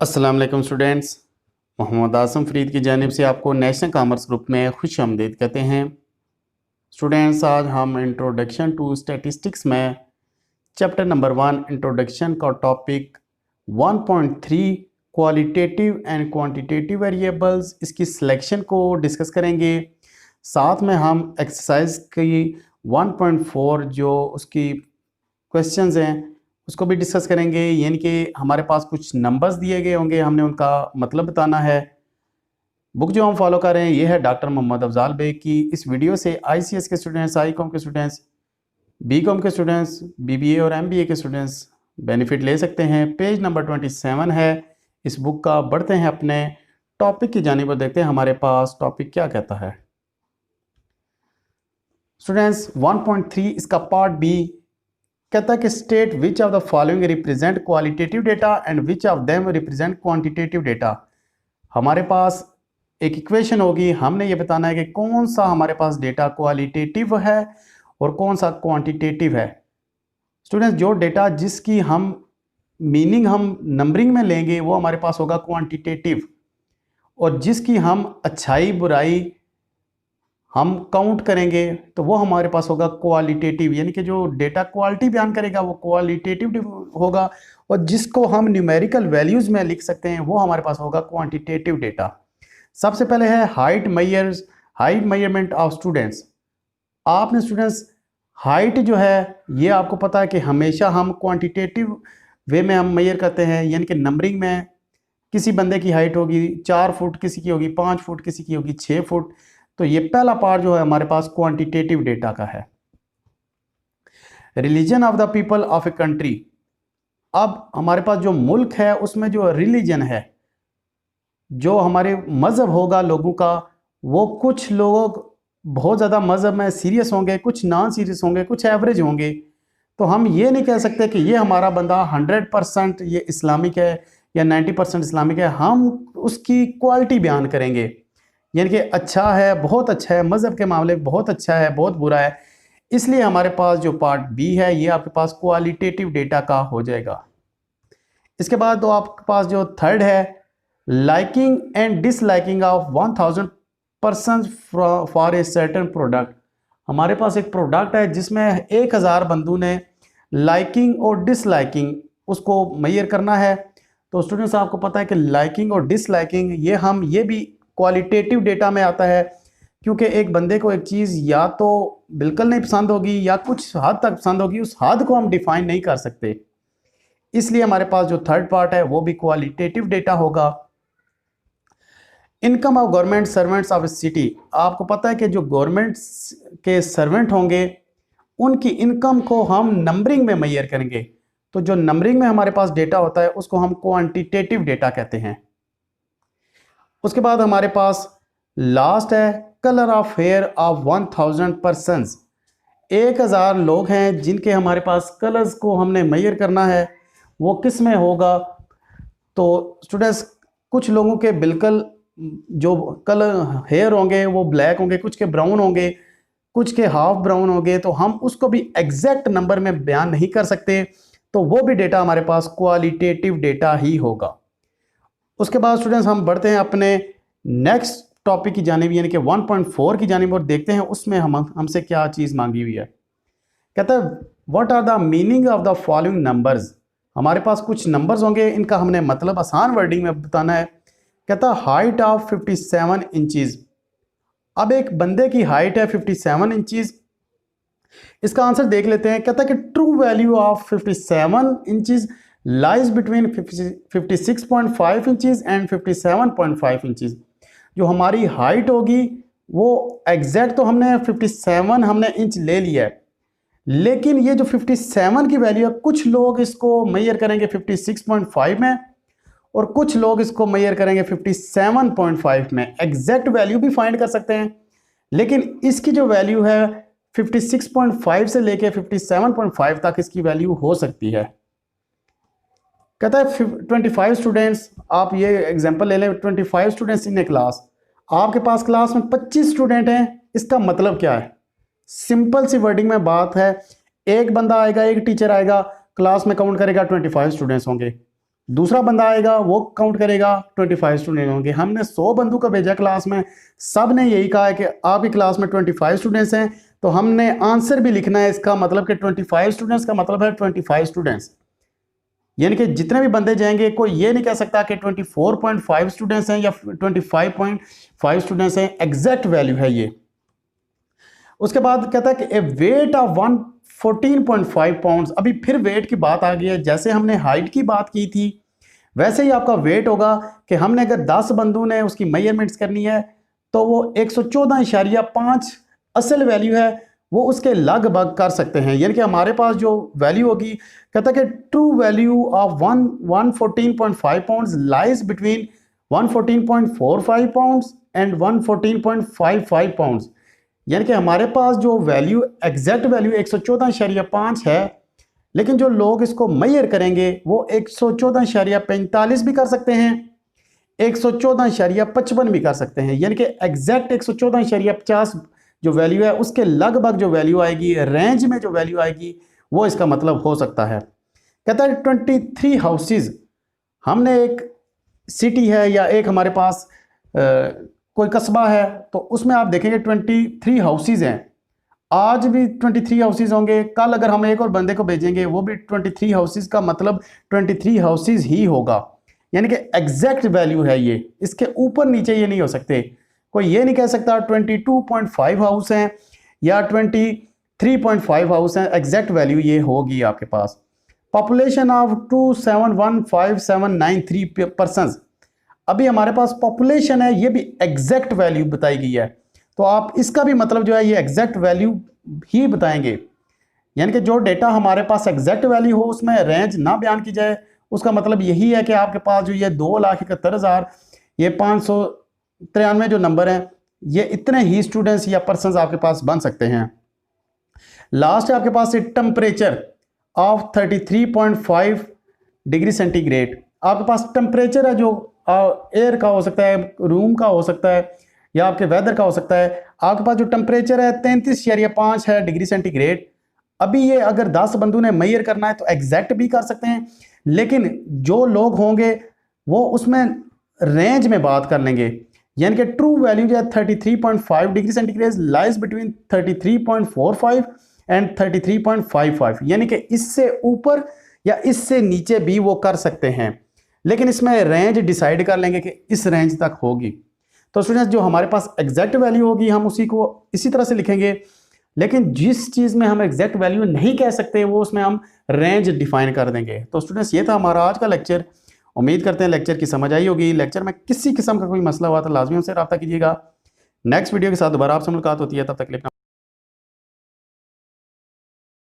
अस्सलाम वालेकुम स्टूडेंट्स। मोहम्मद आसम फरीद की जानिब से आपको नेशनल कॉमर्स ग्रुप में खुश आमदीद कहते हैं। स्टूडेंट्स, आज हम इंट्रोडक्शन टू स्टैटिस्टिक्स में चैप्टर नंबर 1 इंट्रोडक्शन का topic 1.3 qualitative and quantitative variables इसकी सिलेक्शन को डिस्कस करेंगे। साथ में हम एक्सरसाइज की 1.4 जो उसकी क्वेश्चंस हैं उसको भी डिस्कस करेंगे। यानी कि हमारे पास कुछ नंबर्स दिए गए होंगे, हमने उनका मतलब बताना है। बुक जो हम फॉलो कर रहे हैं ये है डॉक्टर मोहम्मद अफजाल बेग की। इस वीडियो से आईसीएस के स्टूडेंट्स, आईकॉम के स्टूडेंट्स, बीकॉम के स्टूडेंट्स, बीबीए और एमबीए के स्टूडेंट्स बेनिफिट ले सकते हैं। पेज नंबर 27 है इस बुक का। बढ़ते हैं अपने टॉपिक की जानिब और देखते हैं हमारे पास टॉपिक क्या कहता है। स्टूडेंट्स, 1.3 इसका पार्ट बी कहता है कि state which of the following represent qualitative data and which of them represent quantitative data. हमारे पास एक इक्वेशन होगी, हमने ये बताना है कि कौन सा हमारे पास डेटा क्वालिटेटिव है और कौन सा क्वांटिटेटिव है। स्टूडेंट्स, जो डेटा जिसकी हम मीनिंग हम नंबरिंग में लेंगे वो हमारे पास होगा क्वांटिटेटिव, और जिसकी हम अच्छाई बुराई हम काउंट करेंगे तो वो हमारे पास होगा क्वालिटेटिव। यानी कि जो डेटा क्वालिटी बयान करेगा वो क्वालिटेटिव होगा, और जिसको हम न्यूमेरिकल वैल्यूज में लिख सकते हैं वो हमारे पास होगा क्वांटिटेटिव डेटा। सबसे पहले है हाइट मेजरमेंट ऑफ स्टूडेंट्स। आपने स्टूडेंट्स हाइट जो है ये आपको पता है कि हमेशा हम क्वांटिटेटिव वे में हम मेजर करते हैं। यानी कि नंबरिंग में किसी बंदे की हाइट होगी 4 फुट, किसी की होगी 5 फुट, किसी की होगी 6 फुट। तो ये पहला पार्ट जो है हमारे पास क्वांटिटेटिव डेटा का है। Religion of the people of a country. अब हमारे पास जो मुल्क है उसमें जो रिलीजन है, जो हमारे मज़हब होगा लोगों का, वो कुछ लोग बहुत ज़्यादा मज़हब में सीरियस होंगे, कुछ नॉन सीरियस होंगे, कुछ एवरेज होंगे। तो हम ये नहीं कह सकते कि ये हमारा बंदा 100% ये इस्लामिक है या 90% इस्लामिक है। हम उसकी क्वालिटी बयान करेंगे, यानी कि अच्छा है, बहुत अच्छा है, मज़हब के मामले में बहुत अच्छा है, बहुत बुरा है। इसलिए हमारे पास जो पार्ट बी है ये आपके पास क्वालिटेटिव डेटा का हो जाएगा। इसके बाद तो आपके पास जो थर्ड है liking and disliking of 1000 person for a certain product. हमारे पास एक प्रोडक्ट है जिसमें 1000 बंदों ने लाइकिंग और डिसलाइकिंग उसको मेजर करना है। तो स्टूडेंट्स, आपको पता है कि लाइकिंग और डिसलाइकिंग ये भी क्वालिटेटिव डेटा में आता है, क्योंकि एक बंदे को एक चीज़ या तो बिल्कुल नहीं पसंद होगी या कुछ हद तक पसंद होगी, उस हद को हम डिफाइन नहीं कर सकते। इसलिए हमारे पास जो थर्ड पार्ट है वो भी क्वालिटेटिव डेटा होगा। Income of government servants of A city. आपको पता है कि जो गवर्नमेंट के सर्वेंट होंगे उनकी इनकम को हम नंबरिंग में मेजर करेंगे। तो जो नंबरिंग में हमारे पास डेटा होता है उसको हम क्वांटिटेटिव डेटा कहते हैं। उसके बाद हमारे पास लास्ट है colour of hair of 1000 persons. 1000 लोग हैं जिनके हमारे पास कलर्स को हमने मेजर करना है, वो किस में होगा। तो स्टूडेंट्स, कुछ लोगों के बिल्कुल जो कलर हेयर होंगे वो ब्लैक होंगे, कुछ के ब्राउन होंगे, कुछ के हाफ ब्राउन होंगे। तो हम उसको भी एग्जैक्ट नंबर में बयान नहीं कर सकते, तो वो भी डेटा हमारे पास क्वालिटेटिव डेटा ही होगा। उसके बाद स्टूडेंट्स हम बढ़ते हैं अपने नेक्स्ट टॉपिक की जानिब, यानी कि 1.4 की जानिब, और देखते हैं उसमें हमसे क्या चीज़ मांगी हुई है। कहता है what are the meaning of the following numbers. हमारे पास कुछ नंबर्स होंगे, इनका हमने मतलब आसान वर्डिंग में बताना है। कहता है हाइट ऑफ 57 इंचज़। अब एक बंदे की हाइट है 57 इंचज़। इसका आंसर देख लेते हैं। कहता है कि true value of 57 inches lies between 56.5 inches and 57.5 inches. जो हमारी हाइट होगी वो एग्जैक्ट तो हमने 57 हमने इंच ले लिया है, लेकिन ये जो 57 की वैल्यू है कुछ लोग इसको मेजर करेंगे 56.5 में और कुछ लोग इसको मेजर करेंगे 57.5 में। एग्जैक्ट वैल्यू भी फाइंड कर सकते हैं, लेकिन इसकी जो वैल्यू है 56.5 से लेके 57.5 तक इसकी वैल्यू हो सकती है। कहता है 25 स्टूडेंट्स, आप ये एग्जांपल ले लें, 25 स्टूडेंट्स इन ए क्लास। आपके पास क्लास में 25 स्टूडेंट हैं। इसका मतलब क्या है? सिंपल सी वर्डिंग में बात है, एक बंदा आएगा, एक टीचर आएगा, क्लास में काउंट करेगा 25 स्टूडेंट्स होंगे, दूसरा बंदा आएगा वो काउंट करेगा 25 स्टूडेंट होंगे। हमने 100 बंदों को भेजा क्लास में, सब ने यही कहा है कि आपकी क्लास में 25 स्टूडेंट्स हैं, तो हमने आंसर भी लिखना है इसका मतलब कि 25 स्टूडेंट्स का मतलब है 25 स्टूडेंट्स, यानी कि जितने भी बंदे जाएंगे कोई ये नहीं कह सकता कि 24.5 स्टूडेंट्स हैं या 25.5 स्टूडेंट्स हैं, एग्जैक्ट वैल्यू है ये। उसके बाद कहता है कि ए वेट ऑफ 114.5 पाउंड्स। अभी फिर वेट की बात आ गई है, जैसे हमने हाइट की बात की थी वैसे ही आपका वेट होगा कि हमने अगर 10 बंदों ने उसकी मेजरमेंट्स करनी है तो वो 114.5 असल वैल्यू है वो उसके लगभग कर सकते हैं, यानी कि हमारे पास जो वैल्यू होगी, कहता है कि true value of 114.5 pounds lies between 114.45 pounds and 114.55 pounds, यानी कि हमारे पास जो वैल्यू एग्जैक्ट वैल्यू 114.5 है, लेकिन जो लोग इसको मेजर करेंगे वो 114.45 भी कर सकते हैं, 114.55 भी कर सकते हैं, यानी कि एग्जैक्ट 114.50 जो वैल्यू है उसके लगभग जो वैल्यू आएगी, रेंज में जो वैल्यू आएगी वो इसका मतलब हो सकता है। कहता है 23 हाउसेज, हमने एक सिटी है या एक हमारे पास कोई कस्बा है तो उसमें आप देखेंगे 23 हाउसेज हैं, आज भी 23 हाउसेज होंगे, कल अगर हम एक और बंदे को भेजेंगे वो भी 23 हाउसेज का मतलब 23 हाउसेज ही होगा, यानी कि एग्जैक्ट वैल्यू है ये, इसके ऊपर नीचे ये नहीं हो सकते। कोई ये नहीं कह सकता 22.5 हाउस हैं या 23.5 हाउस हैं, एग्जैक्ट वैल्यू ये होगी आपके पास। पॉपुलेशन ऑफ 2715793 पर्सन्स, अभी हमारे पास पॉपुलेशन है, ये भी एग्जैक्ट वैल्यू बताई गई है, तो आप इसका भी मतलब जो है ये एग्जैक्ट वैल्यू ही बताएंगे, यानी कि जो डेटा हमारे पास एग्जैक्ट वैल्यू हो उसमें रेंज ना बयान की जाए, उसका मतलब यही है कि आपके पास जो ये 2,71,000 ये 593 जो नंबर हैं ये इतने ही स्टूडेंट्स या पर्सन्स आपके पास बन सकते हैं। लास्ट आपके पास टेम्परेचर ऑफ 33.5 डिग्री सेंटीग्रेड, आपके पास टेम्परेचर है जो एयर का हो सकता है, रूम का हो सकता है या आपके वेदर का हो सकता है। आपके पास जो टेम्परेचर है 33.5 है डिग्री सेंटीग्रेड। अभी ये अगर 10 बंदों ने मेजर करना है तो एग्जैक्ट भी कर सकते हैं, लेकिन जो लोग होंगे वो उसमें रेंज में बात कर लेंगे, यानी कि ट्रू वैल्यू जो है 33.5 degree centigrade lies between 33.45 and 33.55, यानी कि इससे ऊपर या इससे नीचे भी वो कर सकते हैं, लेकिन इसमें रेंज डिसाइड कर लेंगे कि इस रेंज तक होगी। तो स्टूडेंट्स जो हमारे पास एग्जैक्ट वैल्यू होगी हम उसी को इसी तरह से लिखेंगे, लेकिन जिस चीज़ में हम एग्जैक्ट वैल्यू नहीं कह सकते वो उसमें हम रेंज डिफाइन कर देंगे। तो स्टूडेंट्स ये था हमारा आज का लेक्चर, उम्मीद करते हैं लेक्चर की समझ आई होगी। लेक्चर में किसी किस्म का कोई मसला हुआ तो लाजमी हमसे रब्ता कीजिएगा। नेक्स्ट वीडियो के साथ दोबारा आपसे मुलाकात होती है, तब तक के लिए